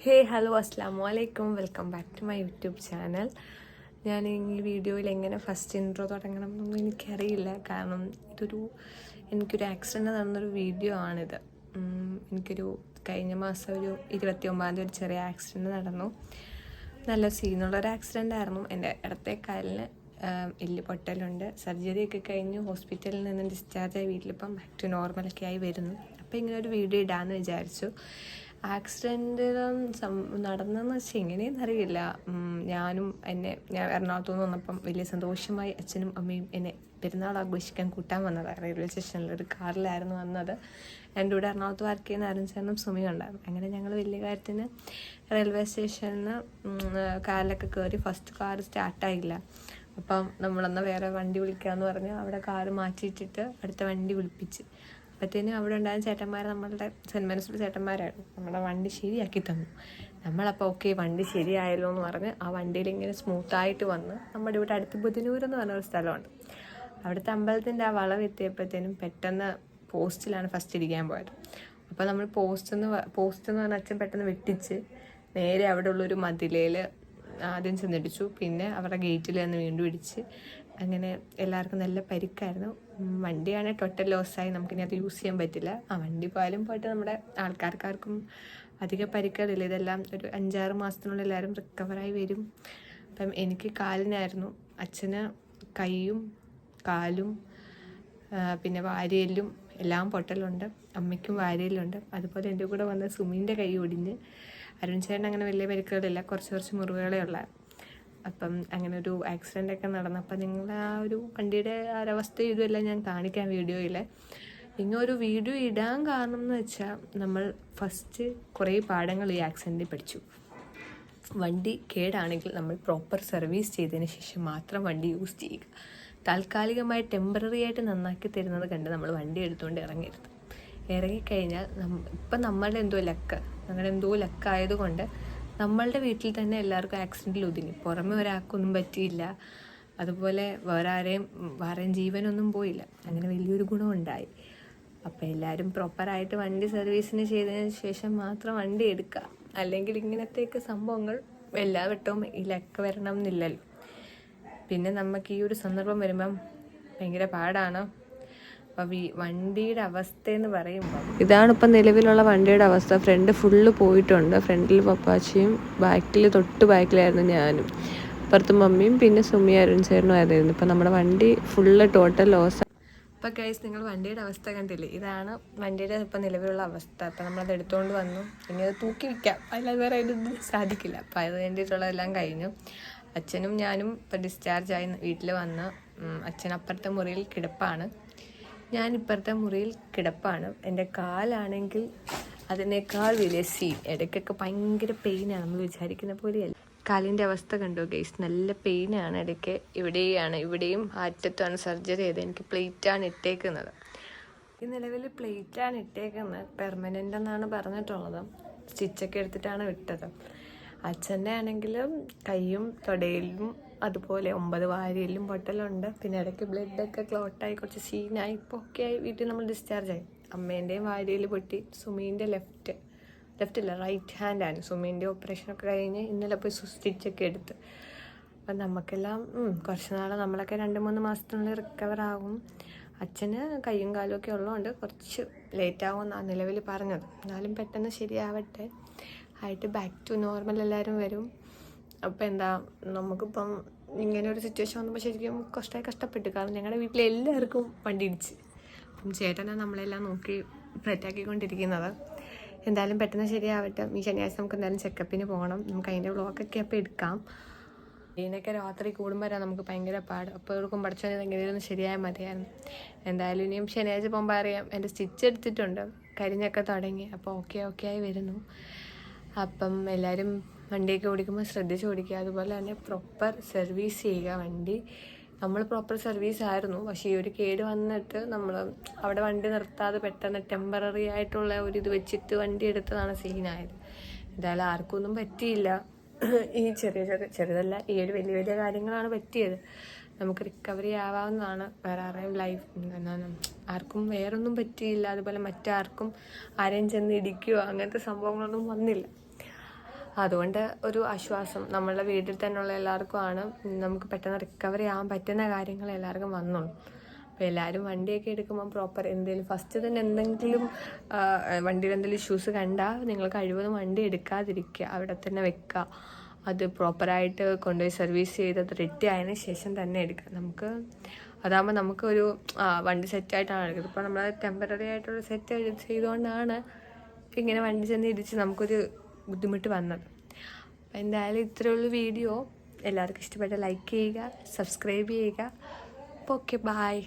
Hello അസ്സാം വലൈക്കും, welcome back to my YouTube channel. ഞാൻ ഈ വീഡിയോയിൽ എങ്ങനെ ഫസ്റ്റ് ഇൻട്രോ തുടങ്ങണം എന്നൊന്നും എനിക്കറിയില്ല. കാരണം എനിക്കൊരു ആക്സിഡൻറ്റ് നടന്നൊരു വീഡിയോ ആണിത്. കഴിഞ്ഞ മാസം ഒരു 29 ഒരു ചെറിയ ആക്സിഡൻറ്റ് നടന്നു. നല്ല സീനുള്ളൊരു ആക്സിഡൻ്റ് ആയിരുന്നു. എൻ്റെ ഇടത്തെ കാലിന് എല്ല് പൊട്ടലുണ്ട്. സർജറിയൊക്കെ കഴിഞ്ഞ് ഹോസ്പിറ്റലിൽ നിന്ന് ഡിസ്ചാർജായി വീട്ടിലിപ്പം ബാക്ക് ടു നോർമലൊക്കെ ആയി വരുന്നു. അപ്പോൾ ഇങ്ങനെ ഒരു വീഡിയോ ഇടാമെന്ന് വിചാരിച്ചു. ആക്സിഡൻറ്റ് നടന്നെന്ന് വെച്ചാൽ എങ്ങനെയെന്നറിയില്ല. ഞാൻ എറണാകുളത്തു നിന്ന് വന്നപ്പം വലിയ സന്തോഷമായി അച്ഛനും അമ്മയും എന്നെ പെരുന്നാൾ ആഘോഷിക്കാൻ കൂട്ടാൻ വന്നതാണ്. റെയിൽവേ സ്റ്റേഷനിൽ ഒരു കാറിലായിരുന്നു വന്നത്. എൻ്റെ കൂടെ എറണാകുളത്ത് വർക്ക് ചെയ്യുന്ന അരുൺചേട്ടനും സുമിയും ഉണ്ടായിരുന്നു. അങ്ങനെ ഞങ്ങൾ വലിയ കാര്യത്തിന് റെയിൽവേ സ്റ്റേഷനിൽ കാറിലൊക്കെ കയറി. ഫസ്റ്റ് കാർ സ്റ്റാർട്ടായില്ല. അപ്പം നമ്മളെന്നാൽ വേറെ വണ്ടി വിളിക്കാമെന്ന് പറഞ്ഞ് അവിടെ കാറ് മാറ്റിയിട്ടിട്ട് അടുത്ത വണ്ടി വിളിപ്പിച്ച്. അപ്പോഴത്തേനും അവിടെ ഉണ്ടായ ചേട്ടന്മാർ നമ്മളുടെ സെൻറ്റ് മേരീസിലെ ചേട്ടന്മാരായിരുന്നു. നമ്മുടെ വണ്ടി ശരിയാക്കി തന്നു. നമ്മളപ്പോൾ ഓക്കെ വണ്ടി ശരിയായല്ലോ എന്ന് പറഞ്ഞ് ആ വണ്ടിയിൽ ഇങ്ങനെ സ്മൂത്തായിട്ട് വന്ന് നമ്മുടെ ഇവിടെ അടുത്ത് ബുധനൂർ എന്ന് പറഞ്ഞൊരു സ്ഥലമുണ്ട്. അവിടുത്തെ അമ്പലത്തിൻ്റെ ആ വളവ് എത്തിയപ്പോഴത്തേനും പെട്ടെന്ന് പോസ്റ്റിലാണ് ഫസ്റ്റ് ഇരിക്കാൻ പോയത്. അപ്പോൾ നമ്മൾ പോസ്റ്റ് എന്ന് പറഞ്ഞ അച്ഛൻ പെട്ടെന്ന് വെട്ടിച്ച് നേരെ അവിടെ ഉള്ളൊരു മതിലയിൽ ആദ്യം ചെന്നിടിച്ചു. പിന്നെ അവരുടെ ഗേറ്റിൽ നിന്ന് വീണ്ടും ഇടിച്ച്. അങ്ങനെ എല്ലാവർക്കും നല്ല പരിക്കായിരുന്നു. വണ്ടിയാണെങ്കിൽ ടോട്ടൽ ലോസായി, നമുക്കിനി യൂസ് ചെയ്യാൻ പറ്റില്ല. വണ്ടി പോയാലും പോയിട്ട് നമ്മുടെ ആൾക്കാർക്കാർക്കും അധികം പരിക്കുകളില്ല. ഇതെല്ലാം ഒരു 5-6 മാസത്തിനുള്ളിൽ എല്ലാവരും റിക്കവറായി വരും. അപ്പം എനിക്ക് കാലിനായിരുന്നു. അച്ഛന് കൈയും കാലും പിന്നെ വാരിയെല്ലും എല്ലാം പൊട്ടലുണ്ട്. അമ്മയ്ക്കും വാരിയെല്ലുണ്ട്. അതുപോലെ എൻ്റെ കൂടെ വന്ന സുമീൻ്റെ കൈ ഒടിഞ്ഞ്. അരുൺ ചേട്ടൻ അങ്ങനെ വലിയ പരിക്കുകളില്ല, കുറച്ച് മുറിവുകളേ ഉള്ള. അപ്പം അങ്ങനെ ഒരു ആക്സിഡൻ്റൊക്കെ നടന്നപ്പോൾ നിങ്ങൾ ആ ഒരു വണ്ടിയുടെ ഒരവസ്ഥ ഇതുമെല്ലാം ഞാൻ കാണിക്കാം വീഡിയോയിൽ. ഇങ്ങനൊരു വീഡിയോ ഇടാൻ കാരണം എന്ന് വെച്ചാൽ നമ്മൾ ഫസ്റ്റ് കുറേ പാഠങ്ങൾ ഈ ആക്സിഡൻറ്റിൽ പഠിച്ചു. വണ്ടി കേടാണെങ്കിൽ നമ്മൾ പ്രോപ്പർ സർവീസ് ചെയ്തതിന് ശേഷം മാത്രം വണ്ടി യൂസ് ചെയ്യുക. താൽക്കാലികമായി ടെമ്പററി ആയിട്ട് നന്നാക്കി തരുന്നത് കണ്ട് നമ്മൾ വണ്ടി എടുത്തുകൊണ്ട് ഇറങ്ങരുത്. ഇറങ്ങിക്കഴിഞ്ഞാൽ ഇപ്പം നമ്മളുടെ എന്തോ ലക്കായതുകൊണ്ട് നമ്മളുടെ വീട്ടിൽ തന്നെ എല്ലാവർക്കും ആക്സിഡൻറ്റിൽ ഒതുങ്ങി. പുറമെ ഒരാൾക്കൊന്നും പറ്റിയില്ല. അതുപോലെ വേറെയും ജീവനൊന്നും പോയില്ല. അങ്ങനെ വലിയൊരു ഗുണമുണ്ടായി. അപ്പോൾ എല്ലാവരും പ്രോപ്പറായിട്ട് വണ്ടി സർവീസിന് ചെയ്തതിന് ശേഷം മാത്രം വണ്ടി എടുക്കുക. അല്ലെങ്കിൽ ഇങ്ങനത്തെയൊക്കെ സംഭവങ്ങൾ എല്ലാ വട്ടവും ഈ ലക്ക് വരണം എന്നില്ലല്ലോ. പിന്നെ നമുക്ക് ഈ ഒരു സന്ദർഭം വരുമ്പം ഭയങ്കര പാടാണ്. അപ്പോൾ വണ്ടിയുടെ അവസ്ഥയെന്ന് പറയുമ്പോൾ ഇതാണിപ്പം നിലവിലുള്ള വണ്ടിയുടെ അവസ്ഥ. ഫ്രണ്ട് ഫുള്ള് പോയിട്ടുണ്ട്. ഫ്രണ്ടിൽ പപ്പാച്ചിയും തൊട്ട് ബാക്കിലായിരുന്നു ഞാനും. അപ്പുറത്ത് മമ്മിയും പിന്നെ സുമി അരുൺ ചേട്ടനും ആയിരുന്നു. ഇപ്പം നമ്മുടെ വണ്ടി ഫുള്ള് ടോട്ടൽ ലോസ്. അപ്പോൾ ഗൈസ്, നിങ്ങൾ വണ്ടിയുടെ അവസ്ഥ കണ്ടില്ലേ? ഇതാണ് വണ്ടിയുടെ ഇപ്പം നിലവിലുള്ള അവസ്ഥ. അപ്പം നമ്മളത് എടുത്തുകൊണ്ട് വന്നു. ഇനി അത് തൂക്കി വയ്ക്കാം, അല്ലാതെ വേറെ ഇതൊന്നും സാധിക്കില്ല. അപ്പോൾ അത് വേണ്ടിയിട്ടുള്ളതെല്ലാം കഴിഞ്ഞു. അച്ഛനും ഞാനും ഇപ്പം ഡിസ്ചാർജായി വീട്ടിൽ വന്ന്. അച്ഛൻ അപ്പുറത്തെ മുറിയിൽ കിടപ്പാണ്, ഞാനിപ്പുറത്തെ മുറിയിൽ കിടപ്പാണ്. എൻ്റെ കാലാണെങ്കിൽ അതിനേക്കാൾ വലിയ ഇടയ്ക്കൊക്കെ ഭയങ്കര പെയിനാണ്. നമ്മൾ വിചാരിക്കുന്ന പോലെയല്ല. കാലിൻ്റെ അവസ്ഥ കണ്ടു ഗൈസ്, നല്ല പെയിനാണ്. ഇടയ്ക്ക് ഇവിടെയും അറ്റത്താണ് സർജറി ചെയ്തത്. എനിക്ക് പ്ലേറ്റാണ് ഇട്ടേക്കുന്നത്. ഈ നിലവിൽ പ്ലേറ്റാണ് ഇട്ടേക്കുന്നത്. പെർമനൻ്റ് എന്നാണ് പറഞ്ഞിട്ടുള്ളത്. സ്റ്റിച്ചൊക്കെ എടുത്തിട്ടാണ് വിട്ടത്. അച്ഛൻ്റെ ആണെങ്കിലും കൈയും തൊടയിലും അതുപോലെ 9 വാരിയിലും പൊട്ടലുണ്ട്. പിന്നെ ഇടയ്ക്ക് ബ്ലഡൊക്കെ ക്ലോട്ടായി കുറച്ച് സീനായി. ഇപ്പോൾ ഒക്കെ ആയി വീട്ടിൽ നമ്മൾ ഡിസ്ചാർജായി. അമ്മേൻ്റെയും വാരിയിൽ പൊട്ടി. സുമീൻ്റെ റൈറ്റ് ഹാൻഡാണ്. സുമീൻ്റെ ഓപ്പറേഷനൊക്കെ കഴിഞ്ഞ് ഇന്നലെ പോയി സ്റ്റിച്ചൊക്കെ എടുത്ത്. അപ്പം നമുക്കെല്ലാം കുറച്ച് നാൾ നമ്മളൊക്കെ 2-3 മാസത്തിനുള്ളിൽ റിക്കവർ ആകും. അച്ഛന് കൈയും കാലും ഒക്കെ ഉള്ളതുകൊണ്ട് കുറച്ച് ലേറ്റാകും എന്നാണ് നിലവിൽ പറഞ്ഞത്. എന്നാലും പെട്ടെന്ന് ശരിയാവട്ടെ. ആയിട്ട് ബാക്ക് ടു നോർമൽ എല്ലാവരും വരും. അപ്പോൾ നമുക്കിപ്പം ഇങ്ങനെ ഒരു സിറ്റുവേഷൻ വന്നപ്പോൾ ശരിക്കും കഷ്ടപ്പെട്ടു. കാരണം ഞങ്ങളുടെ വീട്ടിലെ എല്ലാവർക്കും വണ്ടി ഇടിച്ച്. അപ്പം ചേട്ടനാണ് നമ്മളെല്ലാം നോക്കി സെറ്റാക്കിക്കൊണ്ടിരിക്കുന്നത്. എന്തായാലും പെട്ടെന്ന് ശരിയാവട്ടെ. ഈ ശനിയാഴ്ച നമുക്ക് എന്തായാലും ചെക്കപ്പിന് പോകണം. നമുക്ക് അതിൻ്റെ വ്ളോഗൊക്കെ അപ്പോൾ എടുക്കാം. ഇതിനൊക്കെ രാത്രി കൂടുമ്പോഴാണ് നമുക്ക് ഭയങ്കര പാട്. അപ്പോൾ എടുക്കും പഠിച്ചാൽ എങ്ങനെയൊന്നും ശരിയായാൽ മതിയായിരുന്നു. എന്തായാലും ഇനിയും ശനിയാഴ്ച പോകുമ്പോൾ അറിയാം. എൻ്റെ സ്റ്റിച്ച് എടുത്തിട്ടുണ്ട്, കരിഞ്ഞൊക്കെ തുടങ്ങി. അപ്പോൾ ഓക്കെ ആയി വരുന്നു. അപ്പം എല്ലാവരും വണ്ടിയൊക്കെ ഓടിക്കുമ്പോൾ ശ്രദ്ധിച്ച് ഓടിക്കുക. അതുപോലെ തന്നെ പ്രോപ്പർ സർവീസ് ചെയ്യുക. വണ്ടി നമ്മൾ പ്രോപ്പർ സർവീസ് ആയിരുന്നു. പക്ഷേ ഈ ഒരു കേട് വന്നിട്ട് നമ്മൾ അവിടെ വണ്ടി നിർത്താതെ പെട്ടെന്ന് ടെമ്പററി ആയിട്ടുള്ള ഒരു ഇത് വെച്ചിട്ട് വണ്ടി എടുത്തതാണ് സീനായത്. എന്തായാലും ആർക്കും ഒന്നും പറ്റിയില്ല. ഈ ചെറുതല്ല, ഈ ഒരു വലിയ കാര്യങ്ങളാണ് പറ്റിയത്. നമുക്ക് റിക്കവറി ആവാവുന്നതാണ്. വേറെ ആർക്കും വേറൊന്നും പറ്റിയില്ല. അതുപോലെ മറ്റാർക്കും ആരെയും ചെന്ന് ഇടിക്കുകയോ അങ്ങനത്തെ സംഭവങ്ങളൊന്നും വന്നില്ല. അതുകൊണ്ട് ഒരു ആശ്വാസം നമ്മളുടെ വീട്ടിൽ തന്നെയുള്ള എല്ലാവർക്കുമാണ്. നമുക്ക് പെട്ടെന്ന് റിക്കവറി ആകാൻ പറ്റുന്ന കാര്യങ്ങൾ എല്ലാവർക്കും വന്നുള്ളൂ. അപ്പോൾ എല്ലാവരും വണ്ടിയൊക്കെ എടുക്കുമ്പോൾ പ്രോപ്പർ എന്തെങ്കിലും ഫസ്റ്റ് തന്നെ എന്തെങ്കിലും വണ്ടിയിൽ എന്തെങ്കിലും ഇഷ്യൂസ് കണ്ടാൽ നിങ്ങൾ കഴിവതും വണ്ടി എടുക്കാതിരിക്കുക, അവിടെ തന്നെ വെക്കുക. അത് പ്രോപ്പറായിട്ട് കൊണ്ടുപോയി സർവീസ് ചെയ്ത് അത് റെഡി ആയതിനു ശേഷം തന്നെ എടുക്കുക. നമുക്ക് അതാകുമ്പോൾ നമുക്കൊരു വണ്ടി സെറ്റായിട്ടാണ് എടുക്കുന്നത്. ഇപ്പോൾ നമ്മൾ ടെമ്പററി ആയിട്ടുള്ള സെറ്റ് ചെയ്തുകൊണ്ടാണ് ഇങ്ങനെ വണ്ടി ചെന്ന് ഇടിച്ച് നമുക്കൊരു ബുദ്ധിമുട്ട് വന്നത്. അപ്പോൾ എന്തായാലും ഇത്രയുള്ള വീഡിയോ. എല്ലാവർക്കും ഇഷ്ടപ്പെട്ട ലൈക്ക് ചെയ്യുക, സബ്സ്ക്രൈബ് ചെയ്യുക. അപ്പോൾ ഓക്കെ, ബായ്.